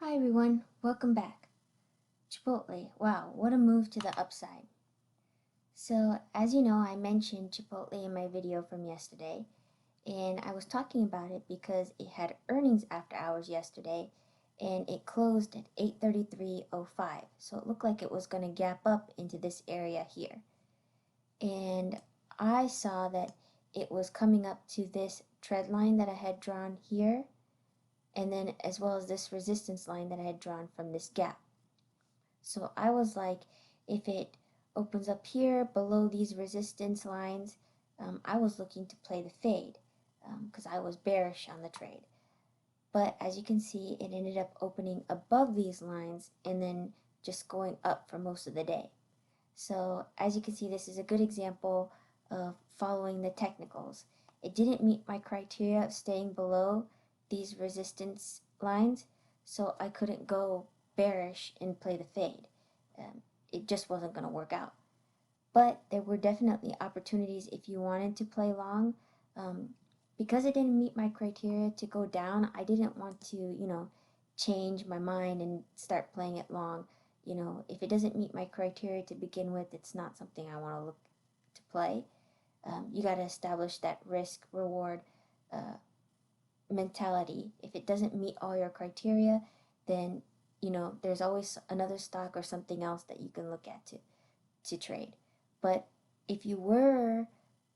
Hi everyone, welcome back. Chipotle, wow, what a move to the upside. So as you know, I mentioned Chipotle in my video from yesterday, and I was talking about it because it had earnings after hours yesterday, and it closed at 8:33.05. So it looked like it was going to gap up into this area here. And I saw that it was coming up to this trend line that I had drawn here, and then as well as this resistance line that I had drawn from this gap. So I was like, if it opens up here below these resistance lines, I was looking to play the fade because I was bearish on the trade. But as you can see, it ended up opening above these lines and then just going up for most of the day. So as you can see, this is a good example of following the technicals. It didn't meet my criteria of staying below these resistance lines, so I couldn't go bearish and play the fade. It just wasn't going to work out. But there were definitely opportunities if you wanted to play long. Because it didn't meet my criteria to go down, I didn't want to, change my mind and start playing it long. If it doesn't meet my criteria to begin with, it's not something I want to look to play. You got to establish that risk reward mentality. If it doesn't meet all your criteria, then there's always another stock or something else that you can look at to trade. But if you were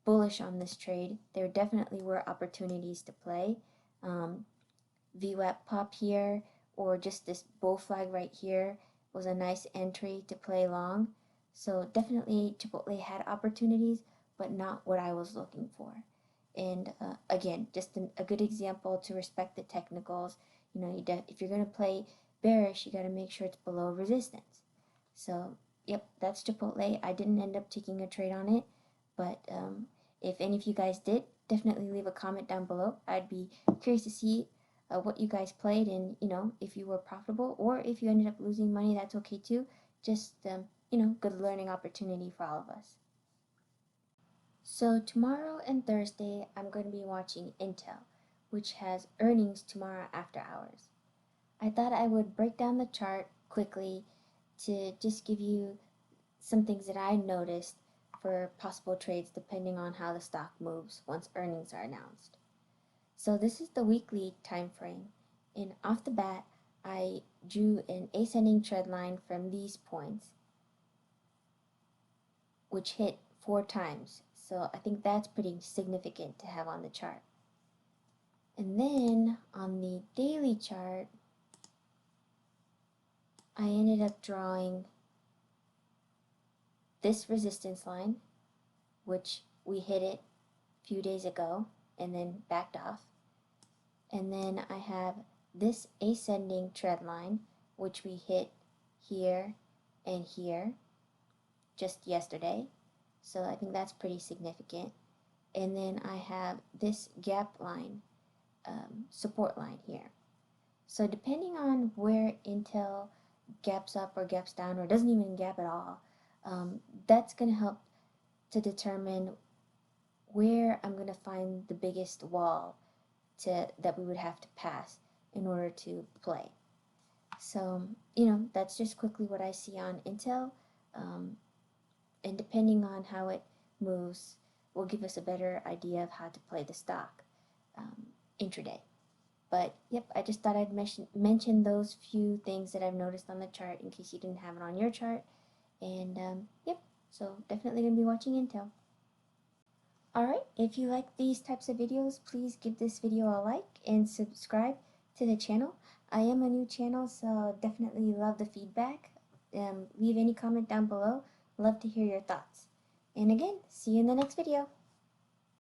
bullish on this trade, there definitely were opportunities to play. VWAP pop here, or just this bull flag right here was a nice entry to play long. So definitely Chipotle had opportunities, but not what I was looking for. And again, just a good example to respect the technicals. If you're going to play bearish, you got to make sure it's below resistance. So yep, that's Chipotle. I didn't end up taking a trade on it, but if any of you guys did, definitely leave a comment down below. I'd be curious to see what you guys played, and if you were profitable, or if you ended up losing money, that's okay too. Just good learning opportunity for all of us. So tomorrow and Thursday, I'm going to be watching Intel, which has earnings tomorrow after hours. I thought I would break down the chart quickly to just give you some things that I noticed for possible trades depending on how the stock moves once earnings are announced. So this is the weekly time frame, and off the bat, I drew an ascending trend line from these points, which hit 4 times. So I think that's pretty significant to have on the chart. And then on the daily chart, I ended up drawing this resistance line, which we hit it a few days ago and then backed off. And then I have this ascending trend line, which we hit here and here just yesterday. So I think that's pretty significant. And then I have this gap line, support line here. So depending on where Intel gaps up or gaps down, or doesn't even gap at all, that's going to help to determine where I'm going to find the biggest wall that we would have to pass in order to play. So, that's just quickly what I see on Intel. And depending on how it moves will give us a better idea of how to play the stock intraday. But yep, I just thought I'd mention those few things that I've noticed on the chart in case you didn't have it on your chart. And yep, so definitely going to be watching Intel. Alright, if you like these types of videos, please give this video a like and subscribe to the channel. I am a new channel, so definitely love the feedback. Leave any comment down below. Love to hear your thoughts. And again, see you in the next video.